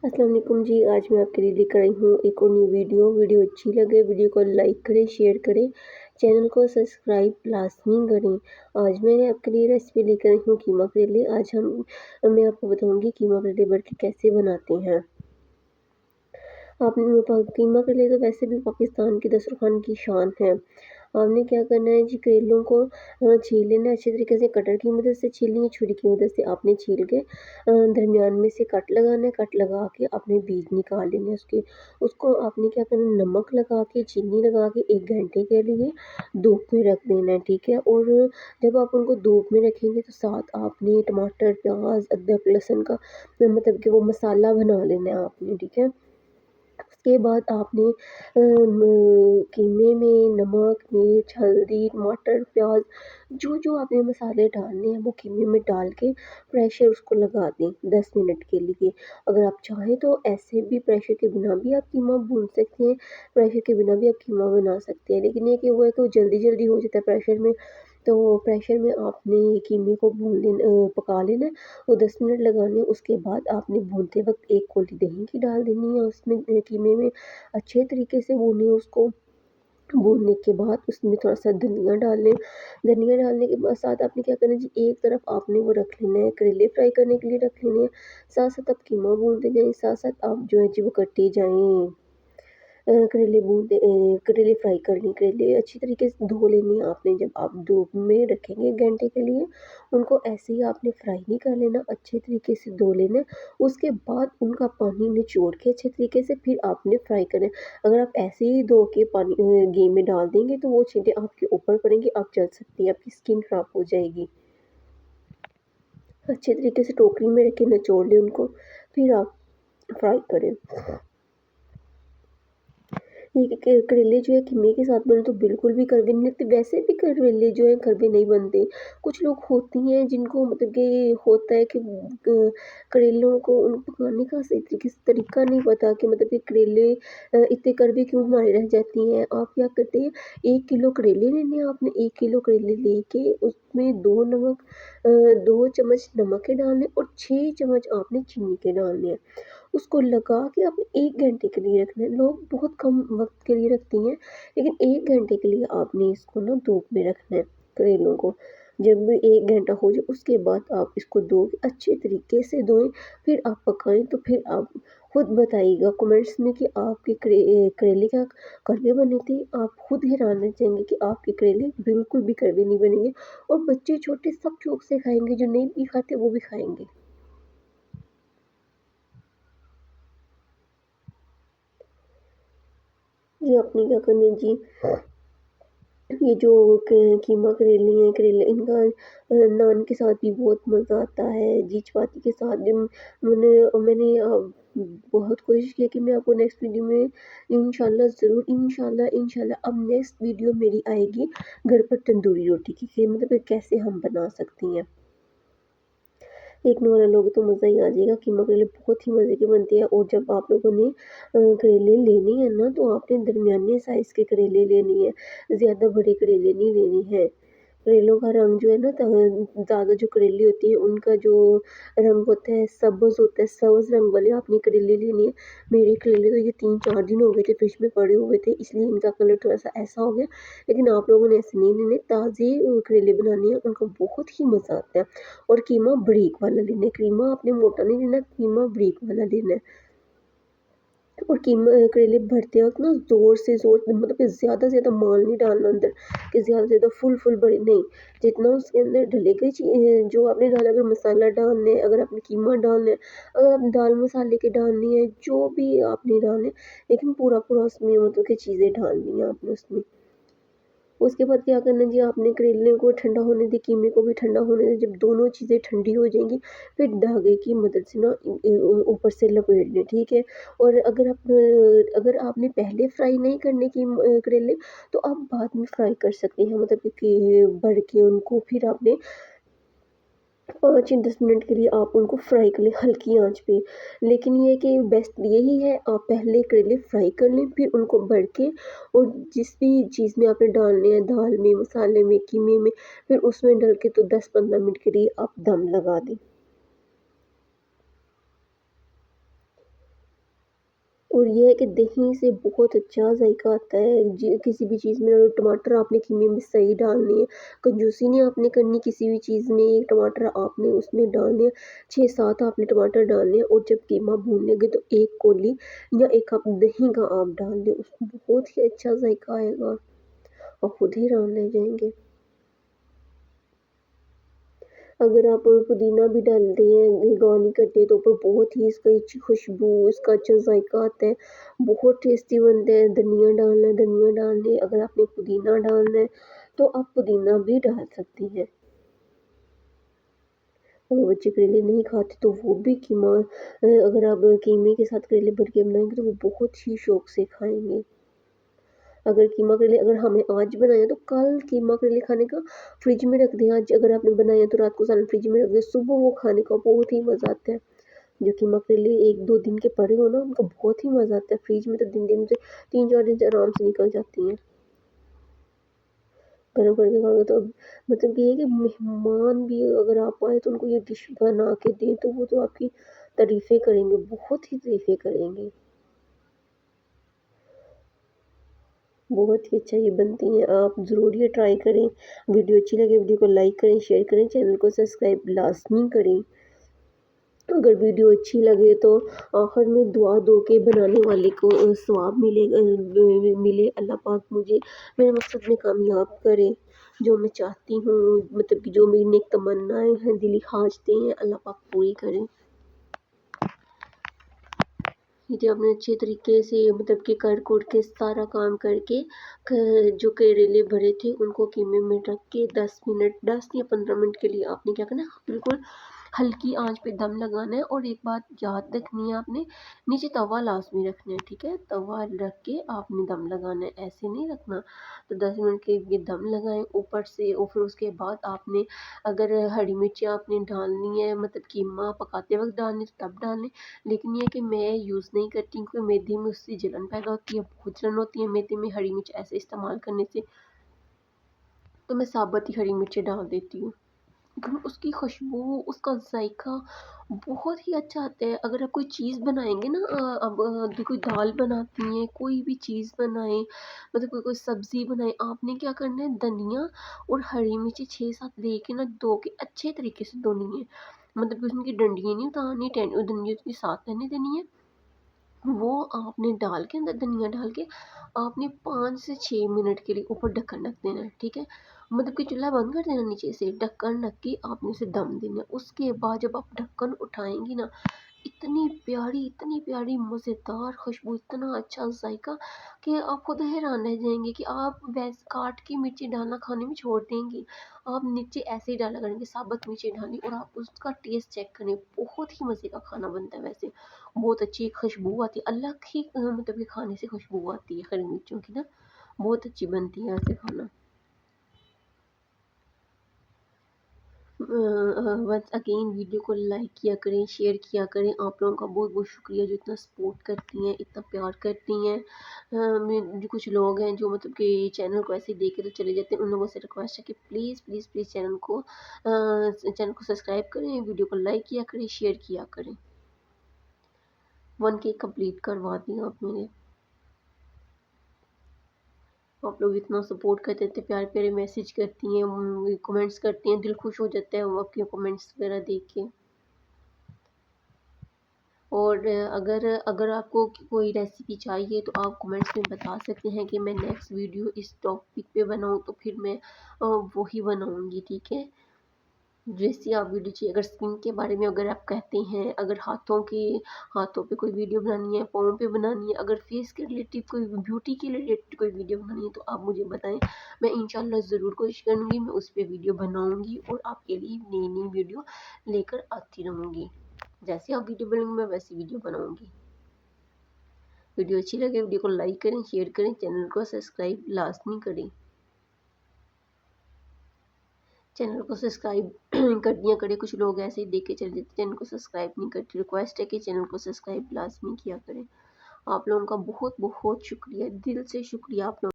अस्सलाम वालेकुम जी। आज मैं आपके लिए लेकर आई हूँ एक और न्यू वीडियो अच्छी लगे वीडियो को लाइक करें, शेयर करें, चैनल को सब्सक्राइब लाजमी करें। आज मैंने आपके लिए रेसिपी लेकर आई हूँ कीमा करेले। मैं आपको बताऊंगी कीमा करेले भर के कैसे बनाते हैं। आपने कीमा करेले तो वैसे भी पाकिस्तान के दस्तरखान की शान है। आपने क्या करना है जी, करेलों को छील लेना है अच्छे तरीके से, कटर की मदद से छीलनी है, छुरी की मदद से आपने छील के दरमियान में से कट लगाना है। कट लगा के आपने बीज निकाल लेने हैं उसके। उसको आपने क्या करना है, नमक लगा के, चीनी लगा के 1 घंटे के लिए धूप में रख देना है, ठीक है। और जब आप उनको धूप में रखेंगे तो साथ आपने टमाटर, प्याज, अदरक, लहसुन का मतलब कि वो मसाला बना लेना है आपने, ठीक है। उसके बाद आपने कीमे में नमक, मिर्च, हल्दी, टमाटर, प्याज जो आपने मसाले डालने हैं वो कीमे में डाल के प्रेशर उसको लगा दें 10 मिनट के लिए। अगर आप चाहें तो ऐसे भी प्रेशर के बिना भी आप कीमा भून सकते हैं, प्रेशर के बिना भी आप कीमा बना सकते हैं। लेकिन ये कि वो है कि वो जल्दी-जल्दी हो जाता है प्रेशर में, तो प्रेशर में आपने कीमे को पका लेना है। वो 10 मिनट लगाने, उसके बाद आपने भूनते वक़्त 1 कौली दही की डाल देनी है उसमें, कीमे में अच्छे तरीके से भूनें उसको। भूनने के बाद उसमें थोड़ा-सा धनिया डाल लें। धनिया डालने के बाद साथ आपने क्या करना है जी, एक तरफ आपने वो रख लेना है, करेले फ्राई करने के लिए रख लेने हैं। साथ-साथ आप कीमा भूनते जाएँ, साथ-साथ आप जो है जी वो करते जाएँ, करेले फ्राई कर लें। करेले अच्छी तरीके से धो लेने हैं आपने। जब आप धूप में रखेंगे 1 घंटे के लिए, उनको ऐसे ही आपने फ्राई नहीं कर लेना, अच्छे तरीके से धो लेना है। उसके बाद उनका पानी निचोड़ के अच्छे तरीके से फिर आपने फ्राई करना है। अगर आप ऐसे ही धो के घी में डाल देंगे तो वो छींटे आपके ऊपर पड़ेंगी, आप जल सकती हैं, आपकी स्किन खराब हो जाएगी। अच्छे तरीके से टोकरी में रख के निचोड़ लें उनको, फिर आप फ्राई करें। ये करेले जो है कीमे के साथ बने तो बिल्कुल भी कड़वे नहीं लगते। वैसे भी करेले जो है कड़वे नहीं बनते। कुछ लोग होती हैं जिनको मतलब कि होता है कि करेलों को उन पकाने का सही तरीके से तरीका नहीं पता कि मतलब कि करेले इतने कड़वे क्यों हमारे रह जाती हैं। आप क्या करते हैं, 1 किलो करेले लेने हैं आपने। 1 किलो करेले लेके उसमें 2 चम्मच नमक के डालने और 6 चम्मच आपने चीनी के डालने हैं। उसको लगा के आपने 1 घंटे के लिए रखना है। लोग बहुत कम वक़्त के लिए रखती हैं, लेकिन 1 घंटे के लिए आपने इसको ना धूप में रखना है करेलों को। जब 1 घंटा हो जाए उसके बाद आप इसको धो के अच्छे तरीके से धोएँ, फिर आप पकाएँ। तो फिर आप खुद बताइएगा कमेंट्स में कि आपके करेले क्या कड़वे बने थे। आप खुद हैरान रह जाएँगे कि आपके करेले बिल्कुल भी कड़वे नहीं बनेंगे, और बच्चे छोटे सब शौक से खाएँगे, जो नहीं भी खाते वो भी खाएँगे। जी, आपने क्या करना है जी, ये जो कीमा करेले हैं, करेले इनका नान के साथ भी बहुत मज़ा आता है, जी चपाती के साथ भी। मैंने बहुत कोशिश की है कि मैं आपको नेक्स्ट वीडियो में इंशाल्लाह ज़रूर, इंशाल्लाह अब नेक्स्ट वीडियो मेरी आएगी घर पर तंदूरी रोटी की, कि मतलब कैसे हम बना सकती हैं। देखने वाले लोगों को तो मज़ा ही आ जाएगा। कीमा करेले बहुत ही मज़े के बनते हैं। और जब आप लोगों ने करेले लेने हैं ना, तो आपने दरमियाने साइज़ के करेले लेने हैं, ज़्यादा बड़े करेले नहीं लेने हैं। करेलों का रंग जो है ना, ज़्यादा जो करेले होती हैं उनका जो रंग होता है सब्ज़ होता है, सब्ज़ रंग वाले आपने करेले लेने हैं। मेरे करेले तो ये 3-4 दिन हो गए थे फ्रिज में पड़े हुए थे, इसलिए इनका कलर थोड़ा-सा ऐसा हो गया। लेकिन आप लोगों ने ऐसे नहीं लेने, ताज़े करेले बनाने हैं, उनका बहुत ही मज़ा आता है। और कीमा बारीक वाला लेना है, कीमा आपने मोटा नहीं लेना, कीमा बारीक वाला लेना है। और करेले भरते वक़्त ना ज़ोर से मतलब कि ज़्यादा से ज़्यादा माल नहीं डालना अंदर, कि ज़्यादा से ज़्यादा फुल बड़े नहीं, जितना उसके अंदर डलेगा जो आपने डाला, अगर मसाला डालना है, अगर आपने कीमा डालना है, अगर आप दाल मसाले के डालनी है, जो भी आपने डालने, लेकिन पूरा उसमें मतलब कि चीज़ें डालनी है आपने उसमें। उसके बाद क्या करना जी, आपने करेले को ठंडा होने दें, कीमे को भी ठंडा होने दें। जब दोनों चीज़ें ठंडी हो जाएँगी, फिर धागे की मदद से ना ऊपर से लपेट लें, ठीक है? और अगर आपने पहले फ्राई नहीं करने करेले, तो आप बाद में फ्राई कर सकते हैं, मतलब कि भर के उनको फिर आपने 5 या 10 मिनट के लिए आप उनको फ्राई कर लें हल्की आँच पे। लेकिन ये है कि बेस्ट यही है, आप पहले करेले फ्राई कर लें, फिर उनको भर के और जिस भी चीज़ में आपने डालने हैं, दाल में, मसाले में, कीमे में, फिर उसमें डाल के तो 10-15 मिनट के लिए आप दम लगा दें। और ये है कि दही से बहुत अच्छा जायका आता है। किसी भी चीज़ में टमाटर आपने कीमे में सही डालने हैं, कंजूसी नहीं आपने करनी किसी भी चीज़ में। एक टमाटर आपने उसमें डालने हैं, 6-7 आपने टमाटर डालने हैं, और जब कीमा भून लेंगे तो 1 कौली या 1 कप दही का आप डाल दें, उसमें बहुत ही अच्छा जायका आएगा, आप खुद ही हैरान रह जाएंगे। अगर आप पुदीना भी डालते हैं गार्निश करते हैं तो ऊपर बहुत ही इसका अच्छी खुशबू, इसका अच्छा जायका आता है, बहुत टेस्टी बनता है। धनिया डालना है, धनिया डाल दें। अगर आपने पुदीना डालना है तो आप पुदीना भी डाल सकती हैं। अगर बच्चे करेले नहीं खाते तो वो भी कीमा अगर आप कीमे के साथ करेले भर के बनाएंगे तो वो बहुत ही शौक से खाएंगे। अगर कीमा करेले अगर हमें आज बनाया तो कल कीमा करेले खाने का फ्रिज में रख दें। आज अगर आपने बनाया तो रात को सालन फ्रिज में रख दें, सुबह वो खाने का बहुत ही मज़ा आता है। जो कीमा करेले 1-2 दिन के पड़े हो ना, उनका बहुत ही मज़ा आता है। फ्रिज में तो दिन-दिन से 3-4 दिन से आराम से निकल जाती हैं। गरम करके खाओगे तो मतलब कि ये है कि मेहमान भी अगर आप आए तो उनको ये डिश बना के दें तो वो तो आपकी तारीफ़ें करेंगे, बहुत ही तारीफ़ें करेंगे। बहुत ही अच्छा ये बनती हैं, आप ज़रूर ये ट्राई करें। वीडियो अच्छी लगे वीडियो को लाइक करें, शेयर करें, चैनल को सब्सक्राइब लाज़मी करें। अगर वीडियो अच्छी लगे तो आखिर में दुआ दो के बनाने वाले को सवाब मिले। अल्लाह पाक मुझे मेरे मकसद में कामयाब करे, जो मैं चाहती हूँ, मतलब कि जो मेरी नेक तमन्नाएँ हैं, दिली ख्वाहिशें हैं, अल्लाह पाक पूरी करे। ये जो आपने अच्छे तरीके से मतलब कि कर कुट के सारा काम करके जो करेले भरे थे उनको कीमे में रख के 10 या 15 मिनट के लिए आपने क्या करना है, बिल्कुल हल्की आंच पे दम लगाना है। और एक बात याद रखनी है, आपने नीचे तवा लाजमी रखना है, ठीक है, तवा रख के आपने दम लगाना है, ऐसे नहीं रखना। तो 10 मिनट के लिए दम लगाएं ऊपर से, और फिर उसके बाद आपने अगर हरी मिर्ची आपने डालनी है, मतलब कीमा पकाते वक्त डालनी तो तब डालें। लेकिन ये है कि मैं यूज़ नहीं करती क्योंकि मेदे में उससे जलन पैदा होती है, बहुत जलन होती है मेदे में हरी मिर्च ऐसे इस्तेमाल करने से। तो मैं साबुत ही हरी मिर्ची डाल देती हूँ, लेकिन उसकी खुशबू, उसका जायका बहुत ही अच्छा आता है। अगर आप कोई चीज़ बनाएँगे ना, अब कोई दाल बनाती हैं, कोई भी चीज़ बनाएँ, मतलब कोई सब्ज़ी बनाएँ, आपने क्या करना है, धनिया और हरी मिर्ची 6-7 लेके ना धो के अच्छे तरीके से धोनी है। मतलब कि उसमें की डंडियाँ नहीं उतारनी, डंडियाँ उसके साथ रहने देनी है। वो आपने डाल के अंदर धनिया डाल के आपने 5 से 6 मिनट के लिए ऊपर ढक्कन ढक देना है, ठीक है। मतलब कि चूल्हा बंद कर देना, नीचे से ढक्कन ढक के आपने उसे दम देना है। उसके बाद जब आप ढक्कन उठाएंगी ना, इतनी प्यारी मज़ेदार खुशबू, इतना अच्छा जायका कि आप खुद हैरान रह जाएंगे कि आप वैसे काट के मिर्ची डालना खाने में छोड़ देंगी। आप नीचे ऐसे ही डाला करेंगे, साबुत मिर्ची डाली, और आप उसका टेस्ट चेक करें, बहुत ही मज़े का खाना बनता है। वैसे बहुत अच्छी खुशबू आती है, अलग ही मतलब कि खाने से खुशबू आती है हरी मिर्चों की ना, बहुत अच्छी बनती है ऐसे खाना। वंस अगेन वीडियो को लाइक किया करें, शेयर किया करें। आप लोगों का बहुत बहुत शुक्रिया जो इतना सपोर्ट करती हैं, इतना प्यार करती हैं। जो कुछ लोग हैं जो मतलब कि चैनल को ऐसे ही देख के तो चले जाते हैं, उन लोगों से रिक्वेस्ट है कि प्लीज़ प्लीज़ प्लीज़ चैनल को सब्सक्राइब करें, वीडियो को लाइक किया करें, शेयर किया करें। 1K कंप्लीट करवा दी आप मेरे। आप लोग इतना सपोर्ट करते थे, प्यारे प्यारे मैसेज करती हैं, कमेंट्स करती हैं, दिल खुश हो जाता है वो आपके कमेंट्स वगैरह देख के। और अगर अगर आपको कोई रेसिपी चाहिए तो आप कमेंट्स में बता सकते हैं कि मैं नेक्स्ट वीडियो इस टॉपिक पे बनाऊँ, तो फिर मैं वही बनाऊँगी, ठीक है। जैसी आप वीडियो चाहिए, अगर स्किन के बारे में अगर आप कहते हैं, अगर हाथों पे कोई वीडियो बनानी है, पाँव पे बनानी है, अगर फेस के रिलेटेड कोई ब्यूटी के रिलेटेड कोई वीडियो बनानी है तो आप मुझे बताएं, मैं इंशाल्लाह ज़रूर कोशिश करूँगी, मैं उस पर वीडियो बनाऊँगी और आपके लिए नई नई वीडियो लेकर आती रहूँगी। जैसे आप वीडियो बनाएंगे मैं वैसी वीडियो बनाऊँगी। वीडियो अच्छी लगे वीडियो को लाइक करें, शेयर करें, चैनल को सब्सक्राइब लाजमी करें। चैनल को सब्सक्राइब कर दिया करें, कुछ लोग ऐसे ही देख के चले जाते चैनल को सब्सक्राइब नहीं करते। रिक्वेस्ट है कि चैनल को सब्सक्राइब लाजमी किया करें। आप लोगों का बहुत बहुत शुक्रिया, दिल से शुक्रिया आप लोगों